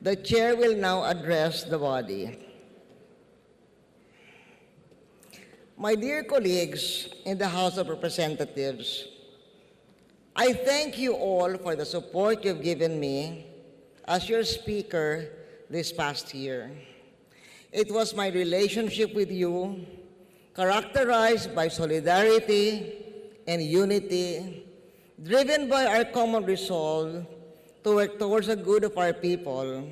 The Chair will now address the body. My dear colleagues in the House of Representatives, I thank you all for the support you've given me as your Speaker this past year. It was my relationship with you, characterized by solidarity and unity, driven by our common resolve to work towards the good of our people,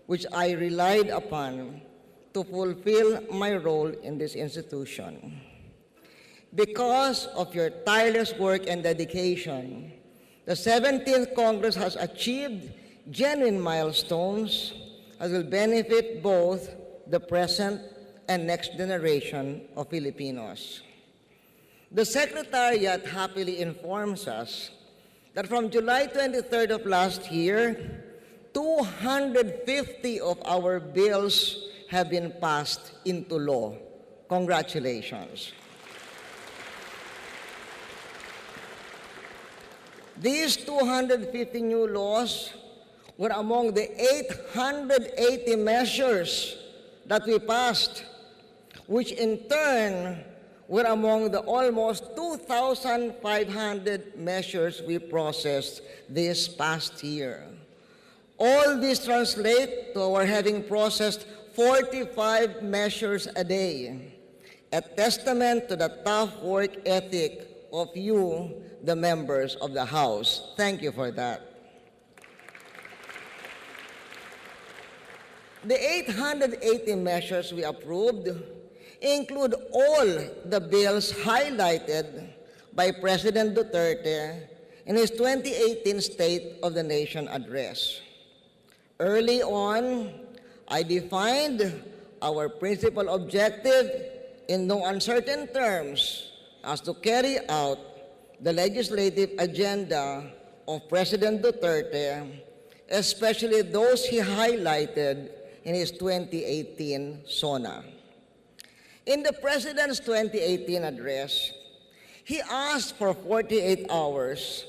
which I relied upon to fulfill my role in this institution. Because of your tireless work and dedication, the 17th Congress has achieved genuine milestones that will benefit both the present and next generation of Filipinos. The Secretariat happily informs us that from July 23rd of last year, 250 of our bills have been passed into law. Congratulations. These 250 new laws were among the 880 measures that we passed, which in turn were among the almost 2,500 measures we processed this past year. All these translate to our having processed 45 measures a day, a testament to the tough work ethic of you, the members of the House. Thank you for that. The 880 measures we approved include all the bills highlighted by President Duterte in his 2018 State of the Nation address. Early on, I defined our principal objective in no uncertain terms as to carry out the legislative agenda of President Duterte, especially those he highlighted in his 2018 SONA. In the President's 2018 address, he asked for 48 hours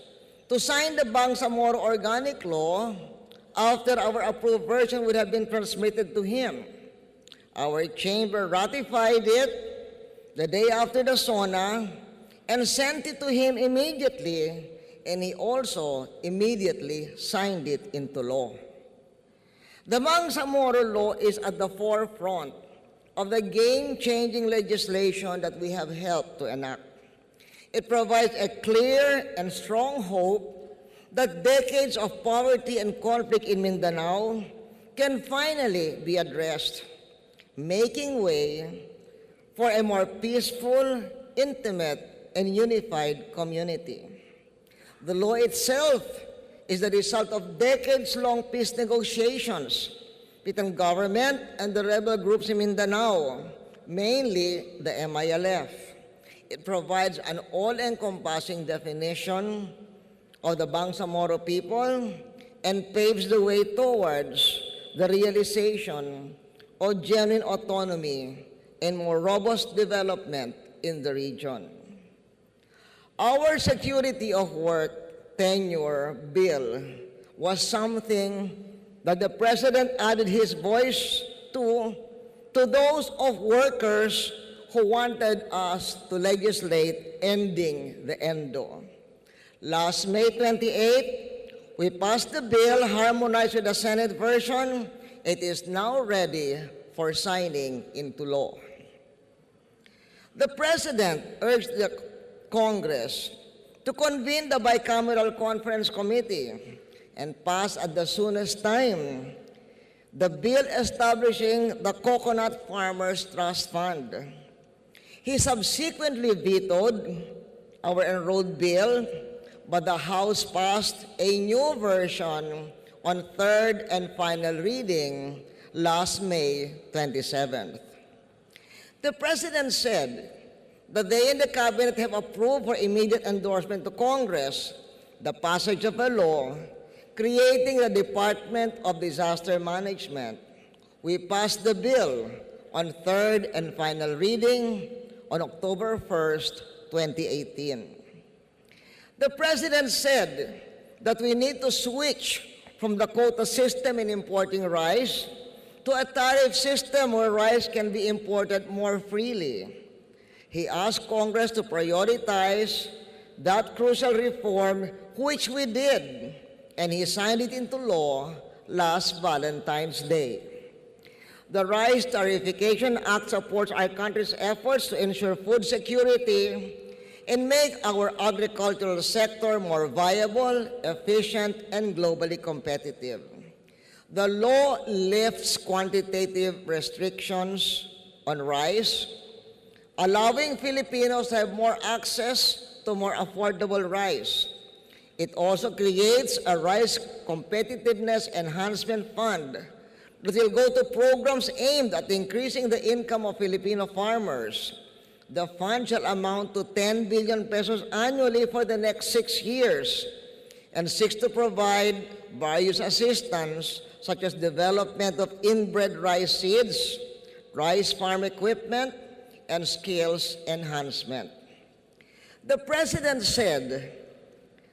to sign the Bangsamoro Organic Law after our approved version would have been transmitted to him. Our chamber ratified it the day after the SONA and sent it to him immediately, and he also immediately signed it into law. The Bangsamoro Law is at the forefront of the game-changing legislation that we have helped to enact. It provides a clear and strong hope that decades of poverty and conflict in Mindanao can finally be addressed, making way for a more peaceful, intimate, and unified community. The law itself is the result of decades-long peace negotiations between government and the rebel groups in Mindanao, mainly the MILF. It provides an all-encompassing definition of the Bangsamoro people and paves the way towards the realization of genuine autonomy and more robust development in the region. Our security of work tenure bill was something that the President added his voice to those of workers who wanted us to legislate ending the ENDO. Last May 28, we passed the bill harmonized with the Senate version. It is now ready for signing into law. The President urged the Congress to convene the Bicameral Conference Committee and pass at the soonest time the bill establishing the Coconut Farmers Trust Fund. He subsequently vetoed our enrolled bill, but the House passed a new version on third and final reading last May 27th. The President said that they and the Cabinet have approved for immediate endorsement to Congress the passage of a law creating the Department of Disaster Management. We passed the bill on third and final reading on October 1st, 2018. The President said that we need to switch from the quota system in importing rice to a tariff system where rice can be imported more freely. He asked Congress to prioritize that crucial reform, which we did, and he signed it into law last Valentine's Day. The Rice Tariffication Act supports our country's efforts to ensure food security and make our agricultural sector more viable, efficient, and globally competitive. The law lifts quantitative restrictions on rice, allowing Filipinos to have more access to more affordable rice. It also creates a rice competitiveness enhancement fund that will go to programs aimed at increasing the income of Filipino farmers. The fund shall amount to 10 billion pesos annually for the next 6 years and seeks to provide various assistance such as development of inbred rice seeds, rice farm equipment, and skills enhancement. The President said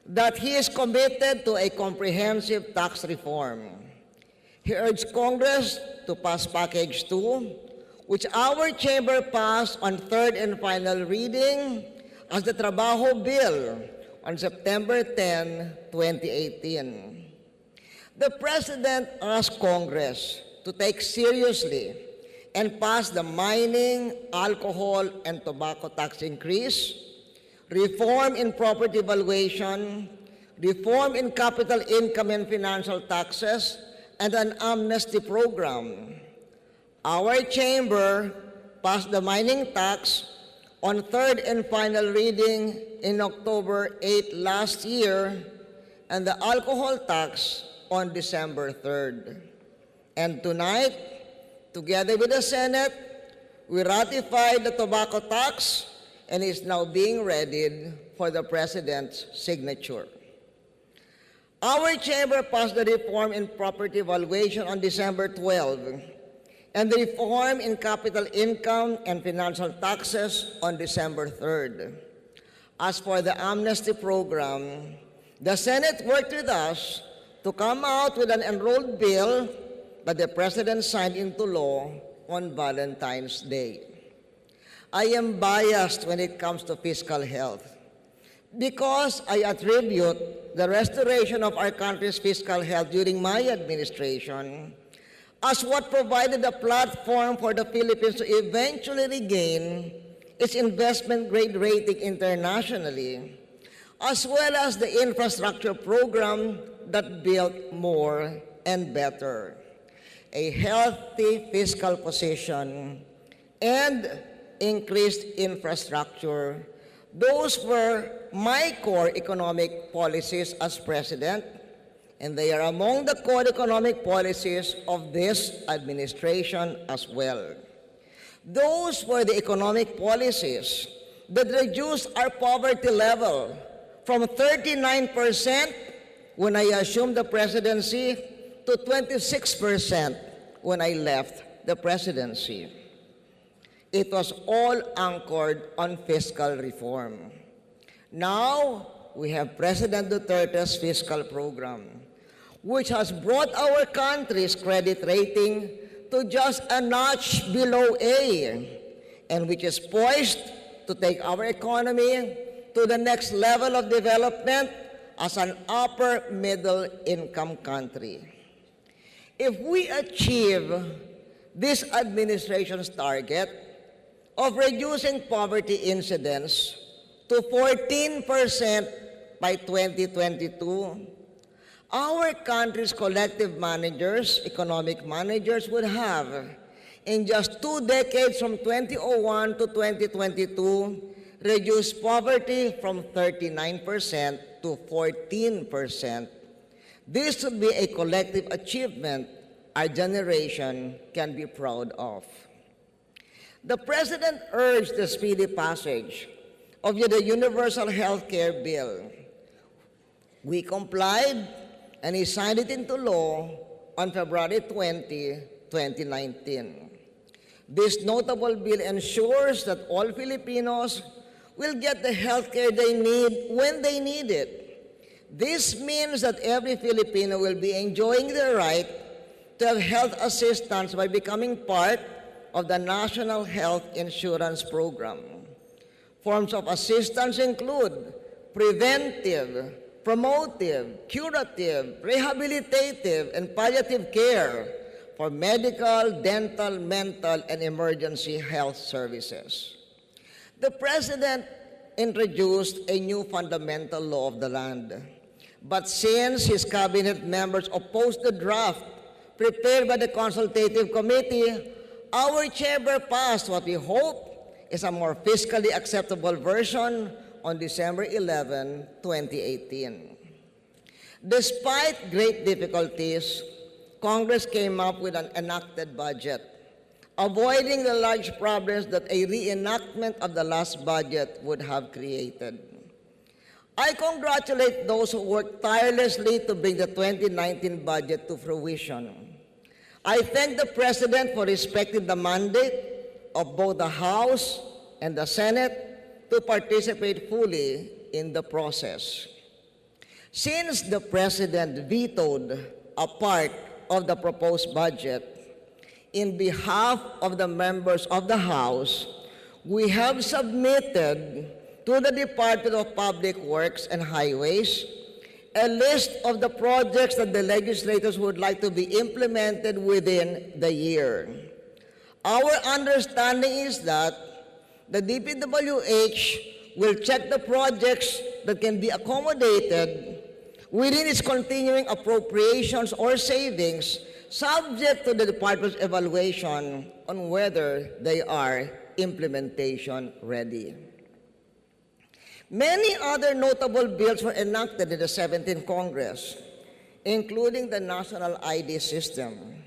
that he is committed to a comprehensive tax reform. He urged Congress to pass Package 2, which our chamber passed on third and final reading as the Trabajo Bill on September 10, 2018. The President asked Congress to take seriously and pass the mining, alcohol, and tobacco tax increase, reform in property valuation, reform in capital income and financial taxes, and an amnesty program. Our chamber passed the mining tax on third and final reading in October 8 last year, and the alcohol tax on December 3rd. And tonight, together with the Senate, we ratified the tobacco tax and is now being readied for the President's signature. Our chamber passed the reform in property valuation on December 12, and the reform in capital income and financial taxes on December 3rd. As for the amnesty program, the Senate worked with us to come out with an enrolled bill that the President signed into law on Valentine's Day. I am biased when it comes to fiscal health because I attribute the restoration of our country's fiscal health during my administration as what provided a platform for the Philippines to eventually regain its investment-grade rating internationally, as well as the infrastructure program that built more and better. A healthy fiscal position and increased infrastructure, those were my core economic policies as President, and they are among the core economic policies of this administration as well. Those were the economic policies that reduced our poverty level from 39% when I assumed the presidency to 26% when I left the presidency. It was all anchored on fiscal reform. Now, we have President Duterte's fiscal program, which has brought our country's credit rating to just a notch below A, and which is poised to take our economy to the next level of development as an upper middle income country. If we achieve this administration's target of reducing poverty incidence to 14% by 2022, our country's collective managers, economic managers, would have, in just 2 decades from 2001 to 2022, reduced poverty from 39% to 14%. This would be a collective achievement our generation can be proud of. The President urged the speedy passage of the Universal Health Care Bill. We complied, and he signed it into law on February 20, 2019. This notable bill ensures that all Filipinos will get the health care they need when they need it. This means that every Filipino will be enjoying the right to have health assistance by becoming part of the National Health Insurance Program. Forms of assistance include preventive, promotive, curative, rehabilitative, and palliative care for medical, dental, mental, and emergency health services. The President introduced a new fundamental law of the land. But since his cabinet members opposed the draft prepared by the consultative committee, our chamber passed what we hope is a more fiscally acceptable version on December 11, 2018. Despite great difficulties, Congress came up with an enacted budget, avoiding the large problems that a reenactment of the last budget would have created. I congratulate those who worked tirelessly to bring the 2019 budget to fruition. I thank the President for respecting the mandate of both the House and the Senate to participate fully in the process. Since the President vetoed a part of the proposed budget, in behalf of the members of the House, we have submitted to the Department of Public Works and Highways a list of the projects that the legislators would like to be implemented within the year. Our understanding is that the DPWH will check the projects that can be accommodated within its continuing appropriations or savings, subject to the department's evaluation on whether they are implementation ready. Many other notable bills were enacted in the 17th Congress, including the national ID system.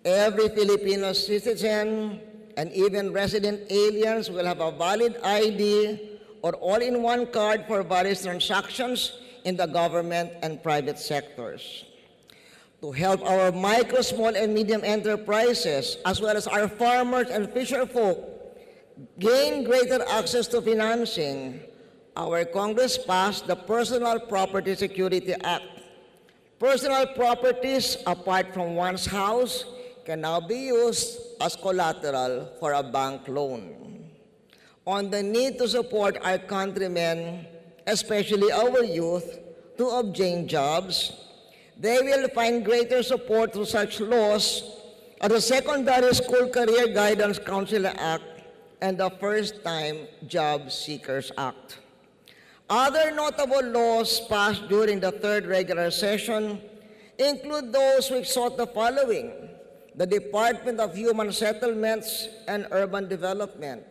Every Filipino citizen and even resident aliens will have a valid ID or all-in-one card for various transactions in the government and private sectors. To help our micro, small, and medium enterprises, as well as our farmers and fisherfolk, gain greater access to financing, our Congress passed the Personal Property Security Act. Personal properties, apart from one's house, can now be used as collateral for a bank loan. On the need to support our countrymen, especially our youth, to obtain jobs, they will find greater support through such laws as the Secondary School Career Guidance Council Act and the First-Time Job Seekers Act. Other notable laws passed during the third regular session include those which sought the following: the Department of Human Settlements and Urban Development,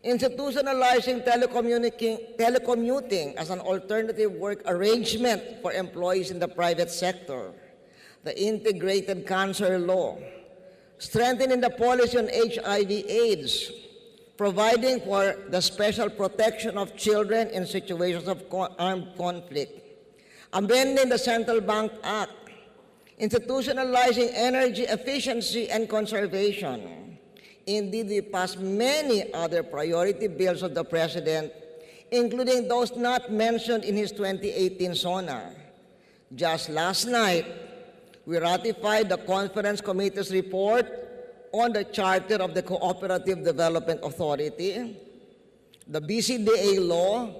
institutionalizing telecommuting as an alternative work arrangement for employees in the private sector, the Integrated Cancer Law, strengthening the policy on HIV/AIDS, providing for the special protection of children in situations of armed conflict, amending the Central Bank Act, institutionalizing energy efficiency and conservation. Indeed, we passed many other priority bills of the President, including those not mentioned in his 2018 SONA. Just last night, we ratified the Conference Committee's report on the Charter of the Cooperative Development Authority, the BCDA law,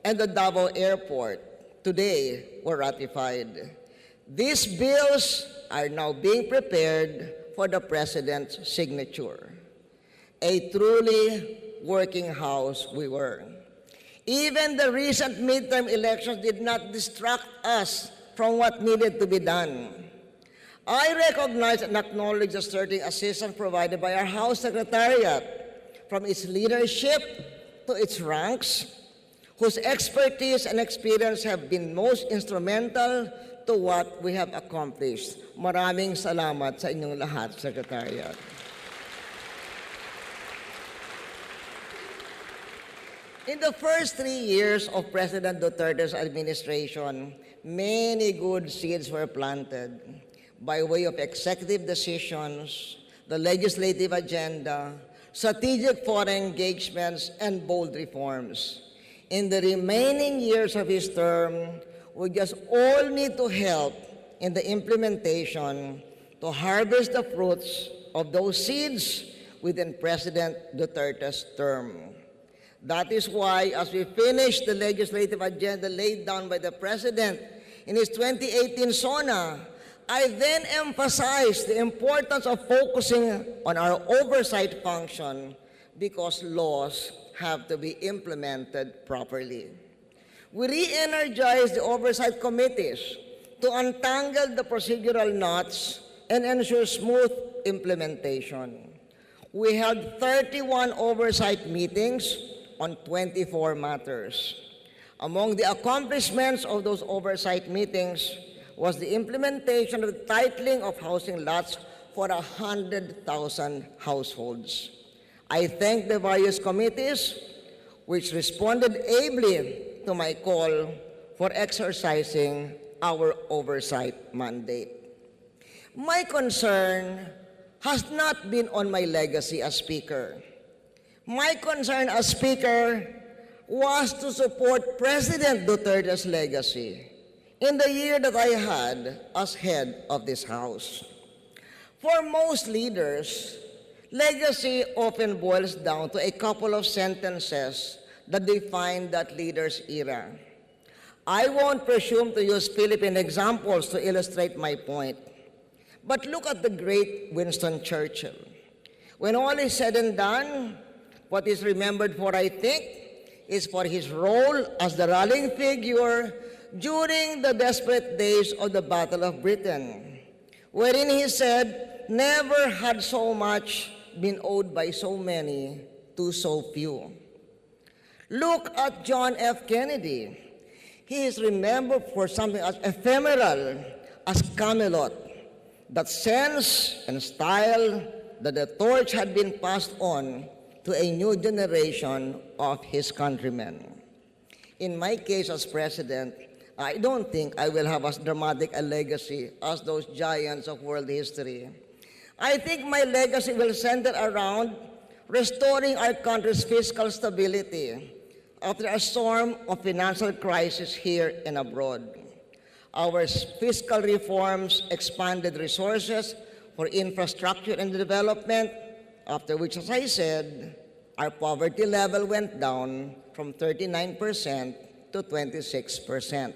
and the Davao Airport. Today were ratified. These bills are now being prepared for the President's signature. A truly working House we were. Even the recent midterm elections did not distract us from what needed to be done. I recognize and acknowledge the sterling assistance provided by our House Secretariat, from its leadership to its ranks, whose expertise and experience have been most instrumental to what we have accomplished. Maraming salamat sa inyong lahat, Secretariat. In the first 3 years of President Duterte's administration, many good seeds were planted by way of executive decisions, the legislative agenda, strategic foreign engagements, and bold reforms. In the remaining years of his term, We just all need to help in the implementation to harvest the fruits of those seeds within President Duterte's term. That is why, as we finish the legislative agenda laid down by the President in his 2018 SONA, I then emphasized the importance of focusing on our oversight function because laws have to be implemented properly. We re-energized the oversight committees to untangle the procedural knots and ensure smooth implementation. We held 31 oversight meetings on 24 matters. Among the accomplishments of those oversight meetings was the implementation of the titling of housing lots for 100,000 households. I thank the various committees which responded ably to my call for exercising our oversight mandate. My concern has not been on my legacy as Speaker. My concern as Speaker was to support President Duterte's legacy in the year that I had as head of this House. For most leaders, legacy often boils down to a couple of sentences that define that leader's era. I won't presume to use Philippine examples to illustrate my point, but look at the great Winston Churchill. When all is said and done, what is remembered for, I think, is for his role as the rallying figure during the desperate days of the Battle of Britain, wherein he said, "Never had so much been owed by so many to so few." Look at John F. Kennedy. He is remembered for something as ephemeral as Camelot, that sense and style that the torch had been passed on to a new generation of his countrymen. In my case as president, I don't think I will have as dramatic a legacy as those giants of world history. I think my legacy will center around restoring our country's fiscal stability after a storm of financial crisis here and abroad. Our fiscal reforms expanded resources for infrastructure and development, after which, as I said, our poverty level went down from 39% to 26%.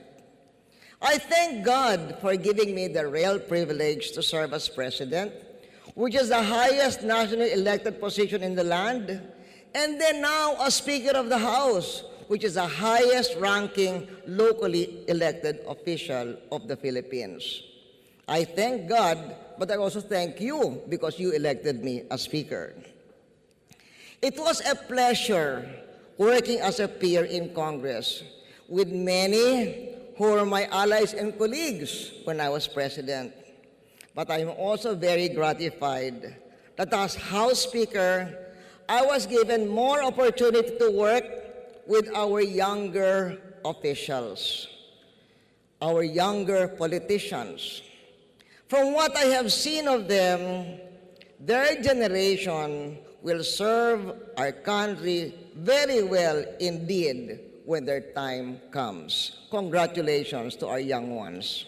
I thank God for giving me the real privilege to serve as president, which is the highest nationally elected position in the land, and then now as Speaker of the House, which is the highest ranking locally elected official of the Philippines. I thank God, but I also thank you because you elected me as Speaker. It was a pleasure working as a peer in Congress with many who were my allies and colleagues when I was president. But I'm also very gratified that as House Speaker, I was given more opportunity to work with our younger officials, our younger politicians. From what I have seen of them, their generation will serve our country very well indeed when their time comes. Congratulations to our young ones.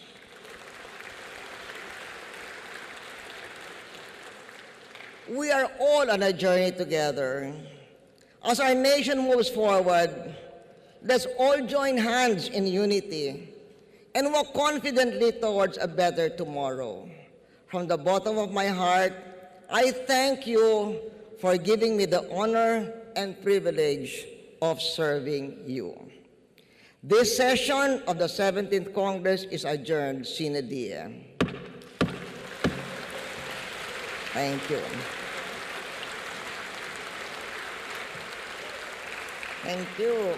We are all on a journey together. As our nation moves forward, let's all join hands in unity and walk confidently towards a better tomorrow. From the bottom of my heart, I thank you for giving me the honor and privilege of serving you. This session of the 17th Congress is adjourned sine die. Thank you. Thank you.